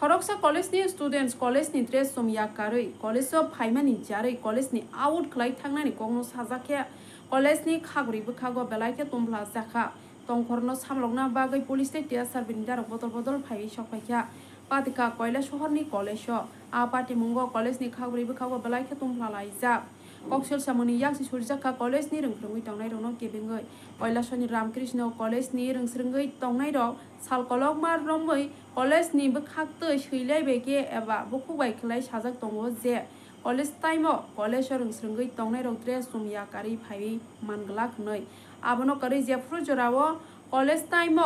Horoksa college ni students college ni dress som yakaroi college of phaimani jaroi college ni out khlai thangnani kongno sajake college ni khagri bukhago belaike tumbla jakha tongkhorno samlokna bagai police station sarbini darok botol phai sokpaikha patika koila shohor ni college a party mungo college ni khagri bukhago belaike tumbla laijak Koksel samuni yaksi surjaka college ni rungkrungui tongnai rokno kebengoi Koilasoni Ramkrishna college ni rungsrungui tongnai rok salkolok mar romoi college ni bukhaktoi shuilai beke eba bukubai khlai sajak tongo je college time college rungsrungui tongnai rok dress sumya kari phai manglak noi abono kari je frujorao college time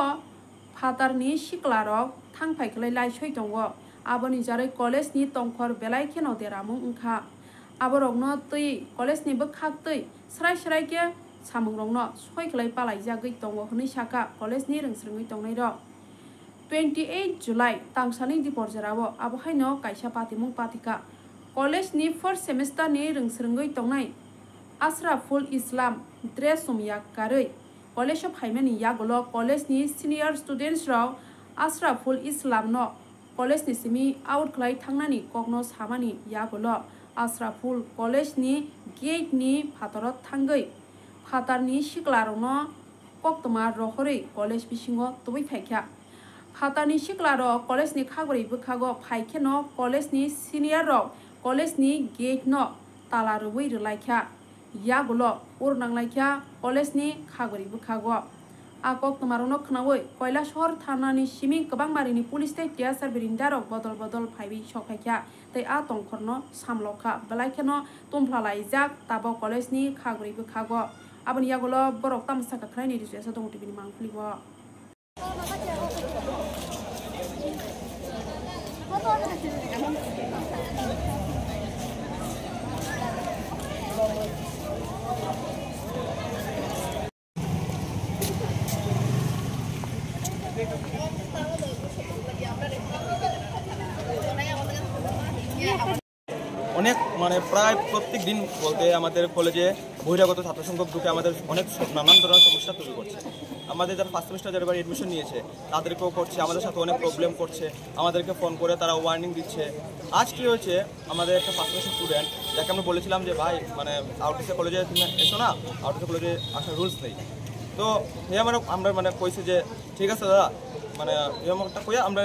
phatar ni sikla rok thangphai khlai laisoi tongo aboni jarai college ni tongkhor belai kheno deramung ungkha aborokno tui college ni bukhaktoi srai ke samungrokno soi khlai palai jagoi tongo hni saka college ni rungsrungui tongnai rok 28 July tangsani di porjarao abo haino kaisa patimung patika college ni first semester ni rungsrungui tongnai Asraful Islam dress sumya karoi college of haimani yagolo college ni senior students rok Asraful Islam no college ni simi out khlai thangnani kokno samani yagolo Asraful college ni gate ni phatorot thangoi phatar ni siklarokno koktoma rohori college bisingo tubai phaikha phatar ni siklar college ni khagri bukhago phaikhe no college ni senior rok college ni gate no tala rubui rlaikha yagulo urnanglaikha college ni khagri bukhago a koktomarokno khnawoi Koilashahar thana ni simi kabangmari ni police station sarbini darok botol phaibi sokhaikha tei a tongkhorno samlokha belaike no tumplalai jak tabo college ni khagri bukhago aboni yagulo borok tamsaka khlai ni research dong tv ni mangpligo অনেক মানে প্রায় প্রত্যেক দিন বলতে আমাদের কলেজে বহিরাগত ছাত্র সংখ্যক ঢুকে আমাদের অনেক নানান ধরনের সমস্যা তৈরি করছে আমাদের যারা ফার্স্ট সেমিস্টার যারা এবার এডমিশন নিয়েছে তাদেরকেও করছে আমাদের সাথে অনেক প্রবলেম করছে আমাদেরকে ফোন করে তারা ওয়ার্নিং দিচ্ছে আজ কি হয়েছে আমাদের একটা ফার্স্ট সেমিস্টার স্টুডেন্ট যাকে আমরা বলেছিলাম যে ভাই মানে আউটসে কলেজে তুমি এসো না আউটসে কলেজে আসার রুলস নেই তো আমরা মানে কইছে যে ঠিক আছে দাদা মানে এমনটা কইয়া আমরা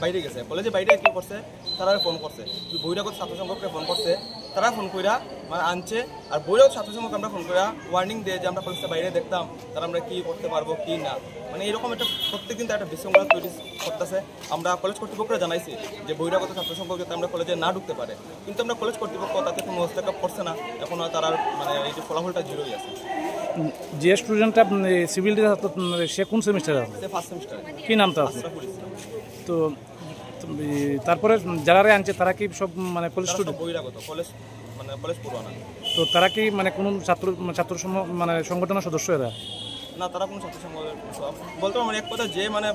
বাইরে গেছে কলেজে বাইরে কি করছে তারা ফোন করছে বহিরাগত ছাত্র সংখ্যককে ফোন করছে তারা ফোন কইরা মানে আনছে আর বহিরাগত ছাত্র সংখ্যক আমরা ফোন কইরা ওয়ার্নিং দিয়ে যে আমরা কলেজটা বাইরে দেখতাম তারা আমরা কি করতে পারবো কি না মানে এরকম একটা প্রত্যেকদিন একটা বিশৃঙ্খলা তৈরি করতেছে আমরা কলেজ কর্তৃপক্ষরা জানাইছি যে বহিরাগত ছাত্র সংখ্যক যাতে আমরা কলেজে না ঢুকতে পারে কিন্তু আমরা কলেজ কর্তৃপক্ষ তাতে কোনো হস্তক্ষেপ করছে না এখন তারা মানে এই যে ফলাফলটা জিরোই আছে যে স্টুডেন্টটা সিভিল সে কোন সেমিস্টারে আছে সে ফার্স্ট সেমিস্টার কি নামটা আছে তো তারপরে যারা আনছে তারা কি সব মানে কলেজ স্টুডেন্ট বহিরাগত কলেজ মানে কলেজ পুরানা তো তারা কি মানে কোন ছাত্র মানে সংগঠনের সদস্য এরা না তারা কোনো ছাত্র সংঘ বলতে মানে এক কথা যে মানে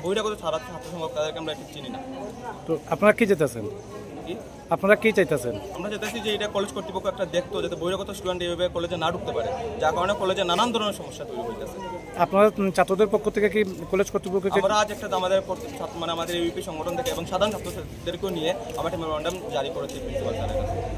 বহিরাগত ছাত্র সংঘ তাদেরকে আমরা ঠিক চিনি না তো আপনারা কি চাইতেছেন আপনারা কি চাইতেছেন আমরা চাইতেছি যে এটা কলেজ কর্তৃপক্ষ একটা দেখতো যাতে বহিরাগত স্টুডেন্ট এইভাবে কলেজে না ঢুকতে পারে যার কারণে কলেজে নানান ধরনের সমস্যা তৈরি হইতেছে আপনারা ছাত্রদের পক্ষ থেকে কি কলেজ কর্তৃপক্ষকে আমরা আজ একটা আমাদের মানে আমাদের ইউপি সংগঠন থেকে এবং সাধারণ ছাত্রদেরকেও নিয়ে আমরা একটা মেমোরেন্ডাম জারি করেছি প্রিন্সিপাল স্যারের কাছে